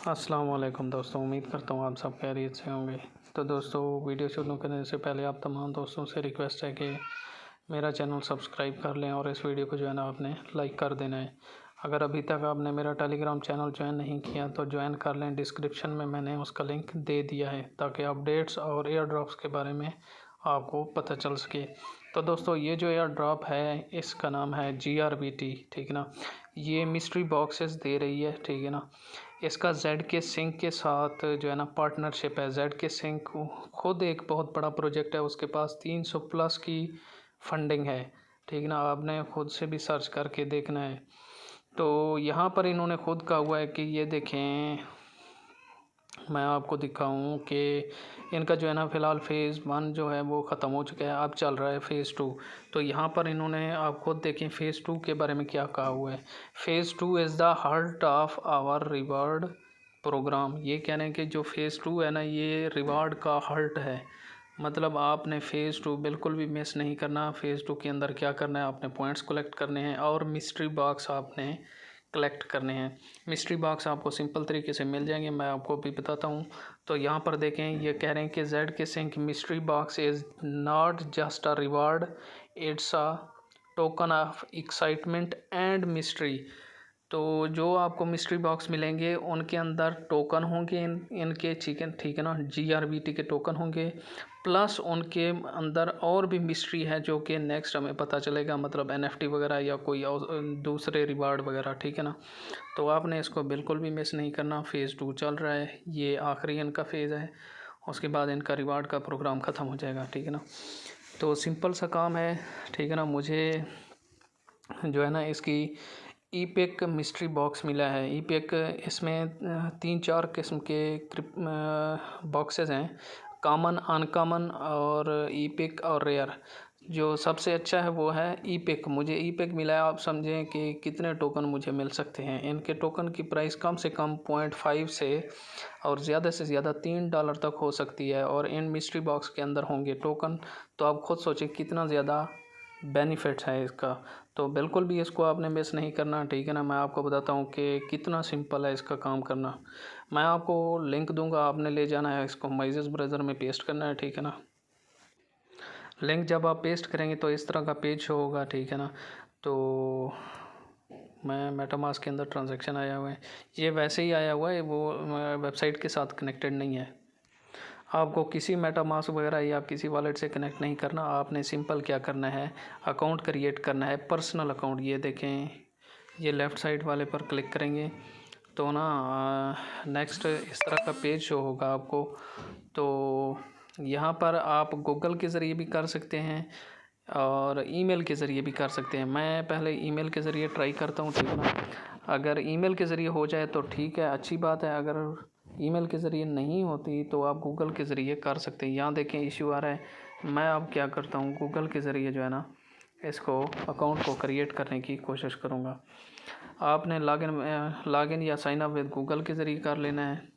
अस्सलाम वालेकुम दोस्तों, उम्मीद करता हूँ आप सब खैरियत से होंगे। तो दोस्तों, वीडियो शुरू करने से पहले आप तमाम दोस्तों से रिक्वेस्ट है कि मेरा चैनल सब्सक्राइब कर लें और इस वीडियो को जो है ना आपने लाइक कर देना है। अगर अभी तक आपने मेरा टेलीग्राम चैनल ज्वाइन नहीं किया तो ज्वाइन कर लें। डिस्क्रिप्शन में मैंने उसका लिंक दे दिया है ताकि अपडेट्स और एयर ड्रॉप्स के बारे में आपको पता चल सके। तो दोस्तों, ये जो एयर ड्रॉप है इसका नाम है GRBT, ठीक है ना। ये मिस्ट्री बॉक्सेस दे रही है, ठीक है ना। इसका ZK सिंक के साथ जो है ना पार्टनरशिप है। ZK सिंक खुद एक बहुत बड़ा प्रोजेक्ट है, उसके पास 300 प्लस की फंडिंग है, ठीक है ना। आपने खुद से भी सर्च करके देखना है। तो यहाँ पर इन्होंने खुद कहा हुआ है कि ये देखें, मैं आपको दिखाऊं कि इनका जो है ना फ़िलहाल फ़ेज़ 1 जो है वो ख़त्म हो चुका है, अब चल रहा है फ़ेज़ 2। तो यहाँ पर इन्होंने, आप खुद देखें फ़ेज़ 2 के बारे में क्या कहा हुआ है। Phase 2 is the heart of our reward program. ये कह रहे हैं कि जो फ़ेज़ 2 है ना, ये रिवार्ड का हार्ट है। मतलब आपने फ़ेज़ 2 बिल्कुल भी मिस नहीं करना। फ़ेज़ 2 के अंदर क्या करना है, आपने पॉइंट्स कलेक्ट करने हैं और मिस्ट्री बॉक्स आपने कलेक्ट करने हैं। मिस्ट्री बॉक्स आपको सिंपल तरीके से मिल जाएंगे, मैं आपको भी बताता हूँ। तो यहाँ पर देखें, ये कह रहे हैं कि ZK sync mystery box is not just a reward, it's a token of excitement and mystery. तो जो आपको मिस्ट्री बॉक्स मिलेंगे उनके अंदर टोकन होंगे, इनके ठीक है ना, GRBT के टोकन होंगे, प्लस उनके अंदर और भी मिस्ट्री है जो कि नेक्स्ट हमें पता चलेगा, मतलब NFT वगैरह या कोई और दूसरे रिवार्ड वगैरह, ठीक है ना। तो आपने इसको बिल्कुल भी मिस नहीं करना। फ़ेज़ 2 चल रहा है, ये आखिरी इनका फ़ेज़ है, उसके बाद इनका रिवार्ड का प्रोग्राम ख़त्म हो जाएगा, ठीक है ना। तो सिंपल सा काम है, ठीक है ना। मुझे जो है ना इसकी ईपिक मिस्ट्री बॉक्स मिला है। ईपिक, इसमें 3-4 किस्म के बॉक्सेस हैं, कॉमन, अनकॉमन और ईपिक और रेयर। जो सबसे अच्छा है वो है ईपिक। मुझे ईपिक मिला है। आप समझें कि कितने टोकन मुझे मिल सकते हैं। इनके टोकन की प्राइस कम से कम 0.5 से और ज़्यादा से ज़्यादा $3 तक हो सकती है, और इन मिस्ट्री बॉक्स के अंदर होंगे टोकन। तो आप खुद सोचें कितना ज़्यादा बेनिफिट्स है इसका। तो बिल्कुल भी इसको आपने मिस नहीं करना, ठीक है ना। मैं आपको बताता हूँ कि कितना सिंपल है इसका काम करना। मैं आपको लिंक दूंगा, आपने ले जाना है इसको माइजेस ब्राउज़र में पेस्ट करना है, ठीक है ना। लिंक जब आप पेस्ट करेंगे तो इस तरह का पेज शो होगा, ठीक है ना। तो मैं मेटामास्क के अंदर ट्रांजैक्शन आया हुआ है, ये वैसे ही आया हुआ है, वो वेबसाइट के साथ कनेक्टेड नहीं है। आपको किसी मेटामास्क वगैरह या किसी वॉलेट से कनेक्ट नहीं करना। आपने सिंपल क्या करना है, अकाउंट क्रिएट करना है, पर्सनल अकाउंट। ये देखें, ये लेफ़्ट साइड वाले पर क्लिक करेंगे तो ना नेक्स्ट इस तरह का पेज शो होगा आपको। तो यहाँ पर आप गूगल के ज़रिए भी कर सकते हैं और ईमेल के ज़रिए भी कर सकते हैं। मैं पहले ईमेल के ज़रिए ट्राई करता हूँ, ठीक है ना। अगर ईमेल के ज़रिए हो जाए तो ठीक है, अच्छी बात है। अगर ईमेल के ज़रिए नहीं होती तो आप गूगल के ज़रिए कर सकते हैं। यहाँ देखें इशू आ रहा है, मैं अब क्या करता हूँ, गूगल के ज़रिए जो है ना इसको अकाउंट को क्रिएट करने की कोशिश करूँगा। आपने लॉगिन या साइन अप विद गूगल के ज़रिए कर लेना है।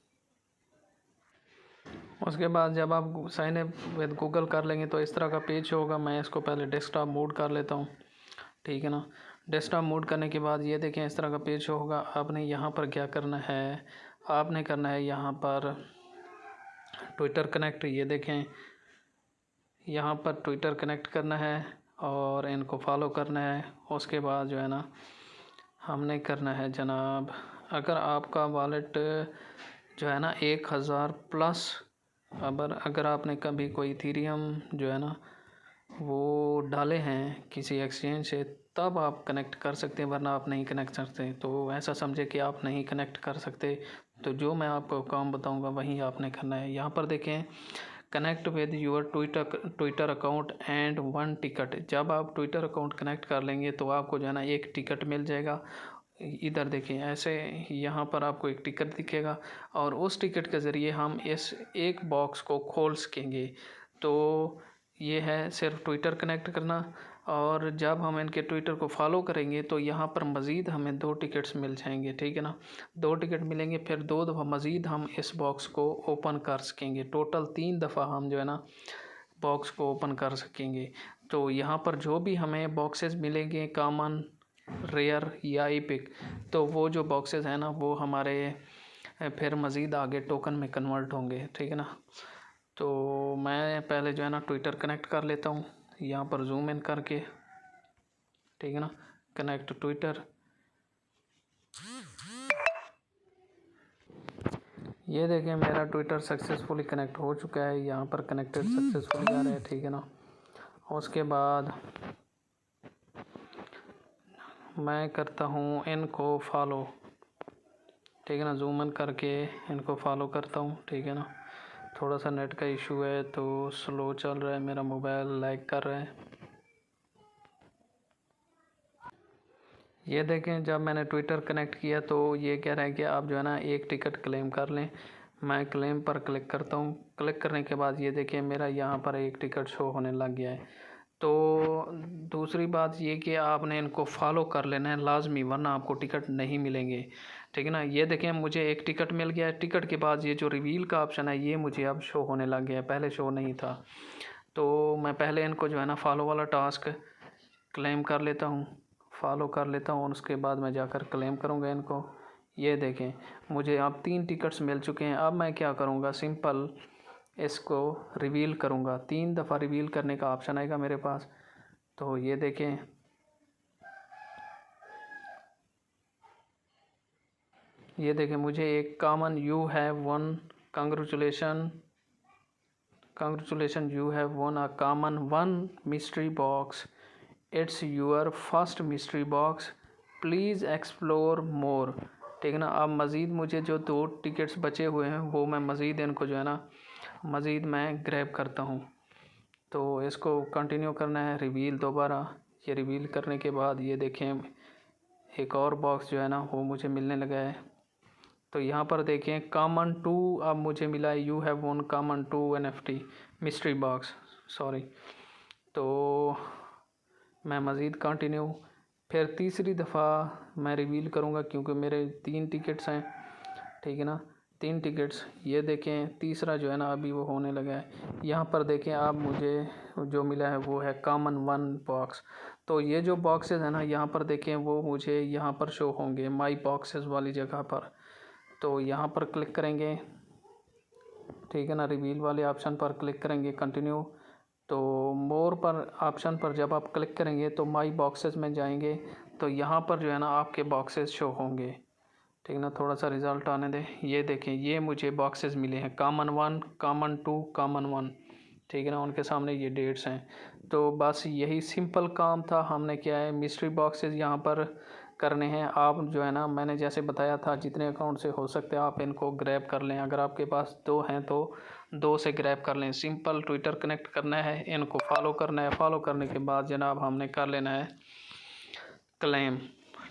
उसके बाद जब आप साइन अप विद गूगल कर लेंगे तो इस तरह का पेज होगा। मैं इसको पहले डेस्कटॉप मोड कर लेता हूँ, ठीक है ना। डेस्कटॉप मोड करने के बाद ये देखें इस तरह का पेज होगा। आपने यहाँ पर क्या करना है, आपने करना है यहाँ पर ट्विटर कनेक्ट। ये देखें यहाँ पर ट्विटर कनेक्ट करना है और इनको फॉलो करना है। उसके बाद जो है ना हमने करना है जनाब, अगर आपका वॉलेट जो है ना 1000 प्लस, अगर आपने कभी कोई इथेरियम जो है ना वो डाले हैं किसी एक्सचेंज से, तब आप कनेक्ट कर सकते हैं, वरना आप नहीं कनेक्ट करते। तो ऐसा समझे कि आप नहीं कनेक्ट कर सकते। तो जो मैं आपको काम बताऊंगा वही आपने करना है। यहाँ पर देखें, connect with your Twitter account and 1 ticket. जब आप ट्विटर अकाउंट कनेक्ट कर लेंगे तो आपको जो है ना 1 टिकट मिल जाएगा। इधर देखें, ऐसे यहाँ पर आपको 1 टिकट दिखेगा और उस टिकट के ज़रिए हम इस एक बॉक्स को खोल सकेंगे। तो ये है सिर्फ ट्विटर कनेक्ट करना, और जब हम इनके ट्विटर को फॉलो करेंगे तो यहाँ पर मज़ीद हमें 2 टिकट्स मिल जाएंगे, ठीक है ना। 2 टिकट मिलेंगे, फिर 2 दफ़ा मज़ीद हम इस बॉक्स को ओपन कर सकेंगे। टोटल 3 दफ़ा हम जो है ना बॉक्स को ओपन कर सकेंगे। तो यहाँ पर जो भी हमें बॉक्सेस मिलेंगे, कॉमन, रेयर या ईपिक, तो वो जो बॉक्सेस हैं ना वो हमारे फिर मज़ीद आगे टोकन में कन्वर्ट होंगे, ठीक है ना। तो मैं पहले जो है ना ट्विटर कनेक्ट कर लेता हूँ, यहाँ पर जूम इन करके, ठीक है ना, कनेक्ट ट्विटर। ये देखें मेरा ट्विटर सक्सेसफुली कनेक्ट हो चुका है, यहाँ पर कनेक्टेड सक्सेसफुली आ रहा है, ठीक है ना। उसके बाद मैं करता हूँ इनको फॉलो, ठीक है ना, जूम इन करके इनको फॉलो करता हूँ, ठीक है ना। थोड़ा सा नेट का इशू है तो स्लो चल रहा है, मेरा मोबाइल लैग कर रहा है। ये देखें जब मैंने ट्विटर कनेक्ट किया तो ये कह रहा है कि आप जो है ना एक टिकट क्लेम कर लें। मैं क्लेम पर क्लिक करता हूँ। क्लिक करने के बाद ये देखें मेरा यहाँ पर एक टिकट शो होने लग गया है। तो दूसरी बात ये कि आपने इनको फॉलो कर लेना है लाजमी, वरना आपको टिकट नहीं मिलेंगे, ठीक है ना। ये देखें मुझे एक टिकट मिल गया है। टिकट के बाद ये जो रिवील का ऑप्शन है ये मुझे अब शो होने लग गया है, पहले शो नहीं था। तो मैं पहले इनको जो है ना फॉलो वाला टास्क क्लेम कर लेता हूँ, फॉलो कर लेता हूँ और उसके बाद मैं जाकर क्लेम करूँगा इनको। ये देखें मुझे अब 3 टिकट्स मिल चुके हैं। अब मैं क्या करूँगा, सिंपल इसको रिवील करूँगा। 3 दफ़ा रिवील करने का ऑप्शन आएगा मेरे पास। तो ये देखें मुझे एक common you have won congratulation you have won a common one mystery box, it's your first mystery box, please explore more, ठीक है ना। अब मज़ीद मुझे जो 2 टिकट्स बचे हुए हैं वो मैं मज़ीद इनको जो है ना मज़ीद मैं ग्रैब करता हूँ। तो इसको कंटिन्यू करना है, रिवील दोबारा। ये रिवील करने के बाद ये देखें एक और बॉक्स जो है ना वो मुझे मिलने लगा है। तो यहाँ पर देखें कॉमन 2 अब मुझे मिला है, you have one common 2 NFT mystery box, sorry. तो मैं मज़ीद कंटिन्यू, फिर तीसरी दफ़ा मैं रिवील करूँगा क्योंकि मेरे 3 टिकट्स हैं, ठीक है ना, 3 टिकट्स। ये देखें तीसरा जो है ना अभी वो होने लगा है। यहाँ पर देखें अब मुझे जो मिला है वो है कॉमन 1 बॉक्स। तो ये जो बॉक्सेस हैं ना यहाँ पर देखें वो मुझे यहाँ पर शो होंगे माई बॉक्सेस वाली जगह पर। तो यहाँ पर क्लिक करेंगे, ठीक है ना, रिवील वाले ऑप्शन पर क्लिक करेंगे, कंटिन्यू। तो मोर पर ऑप्शन पर जब आप क्लिक करेंगे तो माई बॉक्सेस में जाएंगे तो यहाँ पर जो है ना आपके बॉक्सेस शो होंगे, ठीक है ना। थोड़ा सा रिज़ल्ट आने दें। ये देखें ये मुझे बॉक्सेस मिले हैं कॉमन 1, कॉमन 2, कॉमन 1, ठीक है ना। उनके सामने ये डेट्स हैं। तो बस यही सिंपल काम था। हमने क्या है मिस्ट्री बॉक्सेस यहाँ पर करने हैं। आप जो है ना मैंने जैसे बताया था जितने अकाउंट से हो सकते हैं आप इनको ग्रैब कर लें। अगर आपके पास 2 हैं तो 2 से ग्रैब कर लें। सिंपल ट्विटर कनेक्ट करना है, इनको फॉलो करना है, फॉलो करने के बाद जनाब हमने कर लेना है क्लेम,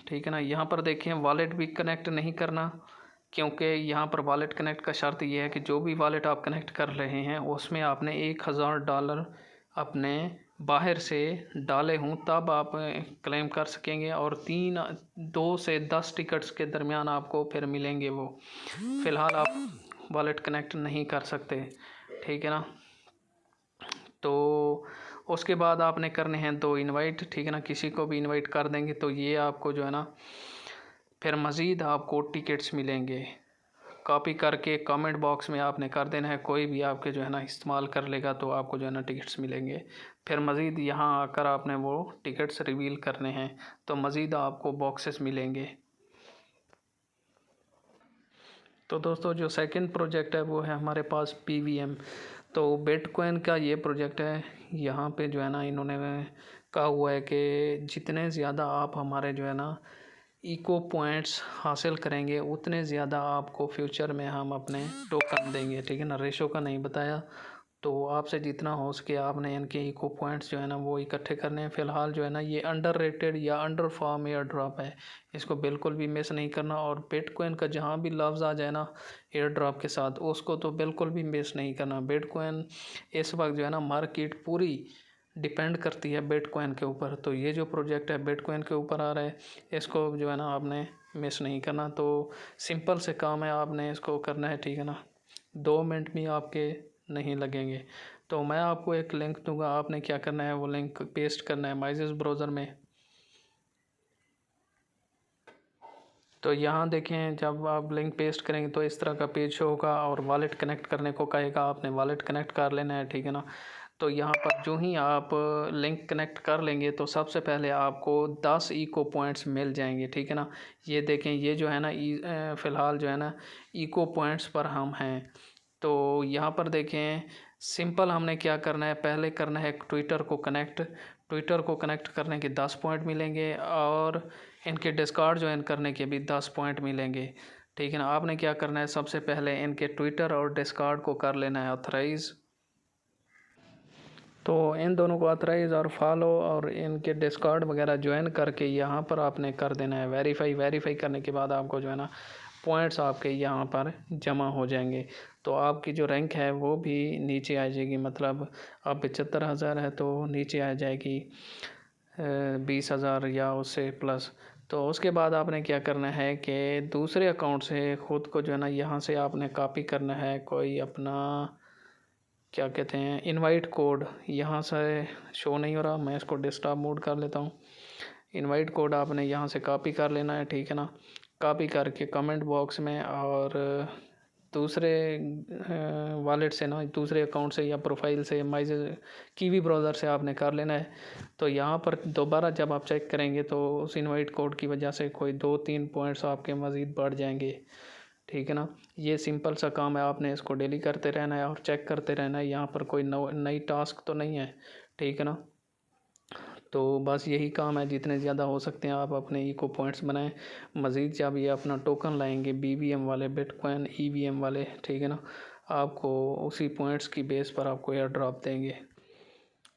ठीक है ना। यहाँ पर देखें वॉलेट भी कनेक्ट नहीं करना क्योंकि यहाँ पर वॉलेट कनेक्ट का शर्त ये है कि जो भी वॉलेट आप कनेक्ट कर रहे हैं उसमें आपने $1000 अपने बाहर से डाले हों तब आप क्लेम कर सकेंगे। और 2 से 10 टिकट्स के दरमियान आपको फिर मिलेंगे वो। फ़िलहाल आप वॉलेट कनेक्ट नहीं कर सकते, ठीक है ना। तो उसके बाद आपने करने हैं 2 इनवाइट, ठीक है ना। किसी को भी इनवाइट कर देंगे तो ये आपको जो है ना फिर मज़ीद आपको टिकट्स मिलेंगे। कॉपी करके कमेंट बॉक्स में आपने कर देना है, कोई भी आपके जो है ना इस्तेमाल कर लेगा तो आपको जो है ना टिकट्स मिलेंगे। फिर मज़ीद यहाँ आकर आपने वो टिकट्स रिवील करने हैं तो मज़ीद आपको बॉक्सेस मिलेंगे। तो दोस्तों जो सेकंड प्रोजेक्ट है वो है हमारे पास PVM। तो बिटकॉइन का ये प्रोजेक्ट है। यहाँ पे जो है ना इन्होंने कहा हुआ है कि जितने ज़्यादा आप हमारे जो है ना इको पॉइंट्स हासिल करेंगे उतने ज़्यादा आपको फ्यूचर में हम अपने टोकन देंगे, ठीक है ना। रेशो का नहीं बताया। तो आपसे जितना हो सके आपने इनके इको पॉइंट्स जो है ना वो इकट्ठे करने हैं। फ़िलहाल जो है ना ये अंडर रेटेड या अंडर फार्म एयर ड्रॉप है, इसको बिल्कुल भी मिस नहीं करना। और बिटकॉइन का जहाँ भी लफ्ज़ आ जाए ना एयर ड्रॉप के साथ उसको तो बिल्कुल भी मिस नहीं करना। बिटकॉइन इस वक्त जो है ना मार्केट पूरी डिपेंड करती है बिटकॉइन के ऊपर। तो ये जो प्रोजेक्ट है बिटकॉइन के ऊपर आ रहा है, इसको जो है ना आपने मिस नहीं करना। तो सिंपल से काम है, आपने इसको करना है, ठीक है ना। 2 मिनट भी आपके नहीं लगेंगे। तो मैं आपको एक लिंक दूंगा, आपने क्या करना है वो लिंक पेस्ट करना है माइजेस ब्राउज़र में। तो यहाँ देखें, जब आप लिंक पेस्ट करेंगे तो इस तरह का पेज शो होगा और वॉलेट कनेक्ट करने को कहेगा, आपने वॉलेट कनेक्ट कर लेना है, ठीक है ना। तो यहाँ पर जो ही आप लिंक कनेक्ट कर लेंगे तो सबसे पहले आपको 10 इको पॉइंट्स मिल जाएंगे, ठीक है ना। ये देखें, ये जो है ना फ़िलहाल जो है ना इको पॉइंट्स पर हम हैं। तो यहाँ पर देखें, सिंपल हमने क्या करना है, पहले करना है ट्विटर को कनेक्ट। ट्विटर को कनेक्ट करने के 10 पॉइंट मिलेंगे और इनके डिस्कॉर्ड ज्वाइन करने के भी 10 पॉइंट मिलेंगे, ठीक है ना। आपने क्या करना है, सबसे पहले इनके ट्विटर और डिस्कॉर्ड को कर लेना है ऑथराइज़। तो इन दोनों को ऑथराइज़ और फॉलो और इनके डिस्कॉर्ड वगैरह ज्वाइन करके यहाँ पर आपने कर देना है वेरीफाई। वेरीफाई करने के बाद आपको जो है ना पॉइंट्स आपके यहाँ पर जमा हो जाएंगे। तो आपकी जो रैंक है वो भी नीचे आ जाएगी, मतलब अब 75,000 है तो नीचे आ जाएगी 20,000 या उससे प्लस। तो उसके बाद आपने क्या करना है कि दूसरे अकाउंट से ख़ुद को जो है ना यहाँ से आपने कॉपी करना है कोई अपना क्या कहते हैं इनवाइट कोड। यहाँ से शो नहीं हो रहा, मैं इसको डेस्कटॉप मोड कर लेता हूँ। इनवाइट कोड आपने यहाँ से कॉपी कर लेना है, ठीक है ना। कॉपी करके कमेंट बॉक्स में और दूसरे वॉलेट से ना, दूसरे अकाउंट से या प्रोफाइल से कीवी ब्राउज़र से आपने कर लेना है। तो यहाँ पर दोबारा जब आप चेक करेंगे तो उस इनवाइट कोड की वजह से कोई 2-3 पॉइंट्स आपके मज़ीद बढ़ जाएंगे, ठीक है ना। ये सिंपल सा काम है, आपने इसको डेली करते रहना है और चेक करते रहना है। यहाँ पर कोई नई टास्क तो नहीं है, ठीक है ना। तो बस यही काम है, जितने ज़्यादा हो सकते हैं आप अपने इको पॉइंट्स बनाएं। मज़ीद जब ये अपना टोकन लाएंगे BBM वाले, बिटकॉइन EVM वाले, ठीक है ना, आपको उसी पॉइंट्स की बेस पर आपको एयर ड्रॉप देंगे।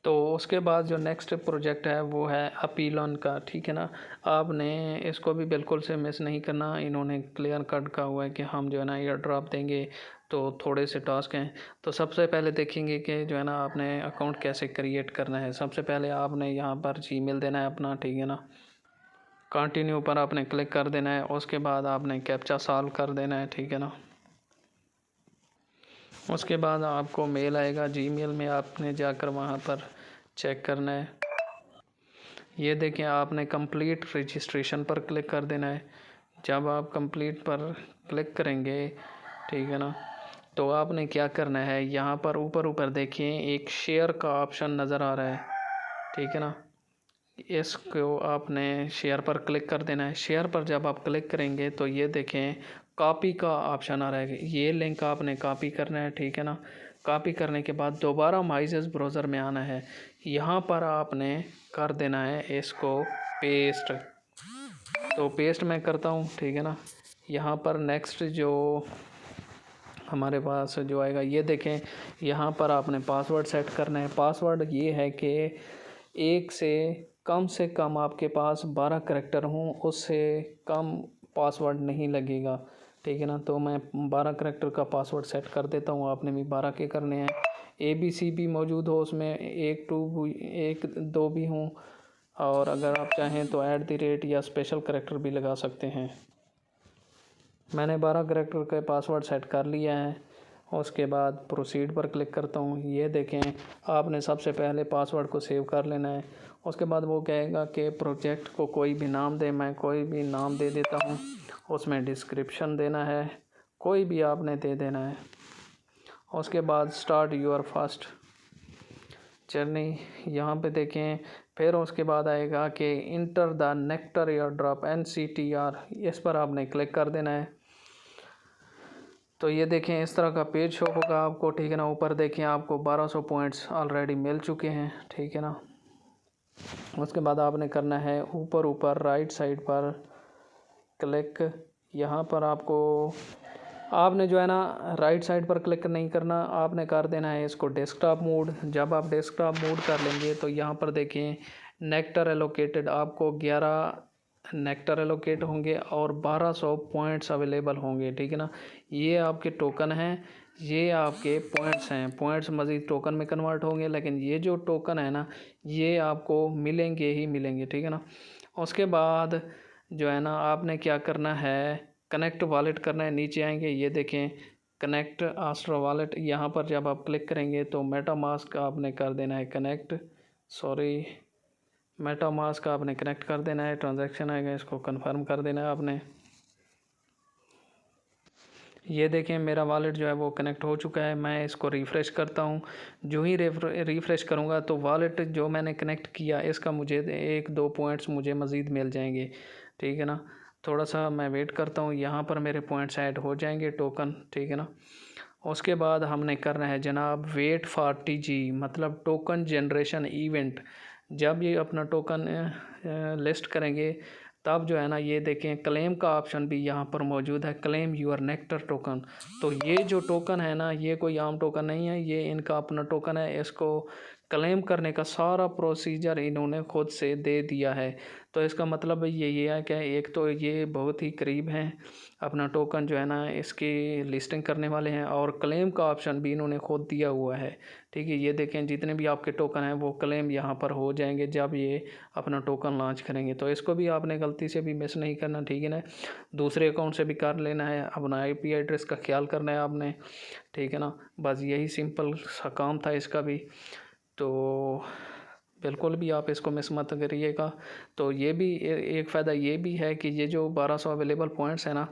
तो उसके बाद जो नेक्स्ट प्रोजेक्ट है वो है अपीलॉन का, ठीक है ना। आपने इसको भी बिल्कुल से मिस नहीं करना, इन्होंने क्लियर कट कहा हुआ है कि हम जो है ना एयर ड्रॉप देंगे। तो थोड़े से टास्क हैं। तो सबसे पहले देखेंगे कि जो है ना आपने अकाउंट कैसे क्रिएट करना है। सबसे पहले आपने यहाँ पर जीमेल देना है अपना, ठीक है ना। कंटिन्यू पर आपने क्लिक कर देना है, उसके बाद आपने कैप्चा सॉल्व कर देना है, ठीक है ना। उसके बाद आपको मेल आएगा, जीमेल में आपने जाकर वहाँ पर चेक करना है। ये देखें, आपने कंप्लीट रजिस्ट्रेशन पर क्लिक कर देना है। जब आप कंप्लीट पर क्लिक करेंगे, ठीक है ना, तो आपने क्या करना है, यहाँ पर ऊपर देखें एक शेयर का ऑप्शन नज़र आ रहा है, ठीक है ना। इसको आपने शेयर पर क्लिक कर देना है। शेयर पर जब आप क्लिक करेंगे तो ये देखें कॉपी का ऑप्शन आ रहा है, ये लिंक आपने कॉपी करना है, ठीक है ना। कॉपी करने के बाद दोबारा माइजेस ब्राउज़र में आना है, यहाँ पर आपने कर देना है इसको पेस्ट। तो पेस्ट मैं करता हूँ, ठीक है ना। यहाँ पर नेक्स्ट जो हमारे पास जो आएगा, ये देखें, यहाँ पर आपने पासवर्ड सेट करना है। पासवर्ड ये है कि एक से कम आपके पास 12 करैक्टर हों, उससे कम पासवर्ड नहीं लगेगा, ठीक है ना। तो मैं 12 करैक्टर का पासवर्ड सेट कर देता हूँ, आपने भी 12 के करने हैं। ABC भी मौजूद हो उसमें, 1-2 भी हों, और अगर आप चाहें तो @ या स्पेशल करैक्टर भी लगा सकते हैं। मैंने 12 करैक्टर का पासवर्ड सेट कर लिया है। उसके बाद प्रोसीड पर क्लिक करता हूँ। ये देखें, आपने सबसे पहले पासवर्ड को सेव कर लेना है। उसके बाद वो कहेगा कि प्रोजेक्ट को कोई भी नाम दे, मैं कोई भी नाम दे देता हूँ। उसमें डिस्क्रिप्शन देना है, कोई भी आपने दे देना है। उसके बाद स्टार्ट योर फर्स्ट जर्नी, यहाँ पे देखें। फिर उसके बाद आएगा कि enter the nectar air drop NCTR, इस पर आपने क्लिक कर देना है। तो ये देखें, इस तरह का पेज शो होगा आपको, ठीक है ना। ऊपर देखें, आपको 1200 पॉइंट्स ऑलरेडी मिल चुके हैं, ठीक है ना। उसके बाद आपने करना है ऊपर राइट साइड पर क्लिक। यहाँ पर आपने जो है ना राइट साइड पर क्लिक नहीं करना, आपने कर देना है इसको डेस्कटॉप मोड। जब आप डेस्कटॉप मोड कर लेंगे तो यहाँ पर देखें नेक्टर एलोकेटेड, आपको 11 नेक्टर एलोकेट होंगे और 1200 पॉइंट्स अवेलेबल होंगे, ठीक है ना। ये आपके टोकन हैं, ये आपके पॉइंट्स हैं। पॉइंट्स मज़ीद टोकन में कन्वर्ट होंगे, लेकिन ये जो टोकन है ना, ये आपको मिलेंगे ही मिलेंगे, ठीक है ना। उसके बाद जो है ना आपने क्या करना है, कनेक्ट वॉलेट करना है। नीचे आएंगे, ये देखें कनेक्ट आस्ट्रा वॉलेट, यहाँ पर जब आप क्लिक करेंगे तो मेटामास्क आपने कर देना है कनेक्ट, मेटामास्क आपने कनेक्ट कर देना है। ट्रांजैक्शन आएगा, इसको कंफर्म कर देना है आपने। ये देखें मेरा वॉलेट जो है वो कनेक्ट हो चुका है। मैं इसको रिफ़्रेश करता हूँ। जो ही रिफ़्रेश करूँगा तो वॉलेट जो मैंने कनेक्ट किया इसका मुझे 1-2 पॉइंट्स मुझे मज़ीद मिल जाएंगे, ठीक है ना। थोड़ा सा मैं वेट करता हूँ, यहाँ पर मेरे पॉइंट्स ऐड हो जाएंगे टोकन, ठीक है ना। उसके बाद हमने करना है जनाब वेट फॉर TG, मतलब टोकन जनरेशन इवेंट। जब ये अपना टोकन लिस्ट करेंगे तब जो है ना, ये देखें क्लेम का ऑप्शन भी यहाँ पर मौजूद है, क्लेम यूर नेक्टर टोकन। तो ये जो टोकन है ना, ये कोई आम टोकन नहीं है, ये इनका अपना टोकन है। इसको क्लेम करने का सारा प्रोसीजर इन्होंने खुद से दे दिया है। तो इसका मतलब ये है कि एक तो ये बहुत ही करीब हैं अपना टोकन जो है ना इसकी लिस्टिंग करने वाले हैं, और क्लेम का ऑप्शन भी इन्होंने खुद दिया हुआ है, ठीक है। ये देखें जितने भी आपके टोकन हैं वो क्लेम यहाँ पर हो जाएंगे जब ये अपना टोकन लॉन्च करेंगे। तो इसको भी आपने गलती से भी मिस नहीं करना, ठीक है ना। दूसरे अकाउंट से भी कर लेना है, अपना IP एड्रेस का ख्याल करना है आपने, ठीक है ना। बस यही सिंपल सा काम था इसका भी। तो बिल्कुल भी आप इसको मिस मत करिएगा। तो ये भी एक फ़ायदा ये भी है कि ये जो 1200 अवेलेबल पॉइंट्स हैं ना,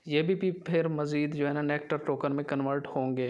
ये भी फिर मज़ीद जो है ना नेक्टर टोकन में कन्वर्ट होंगे।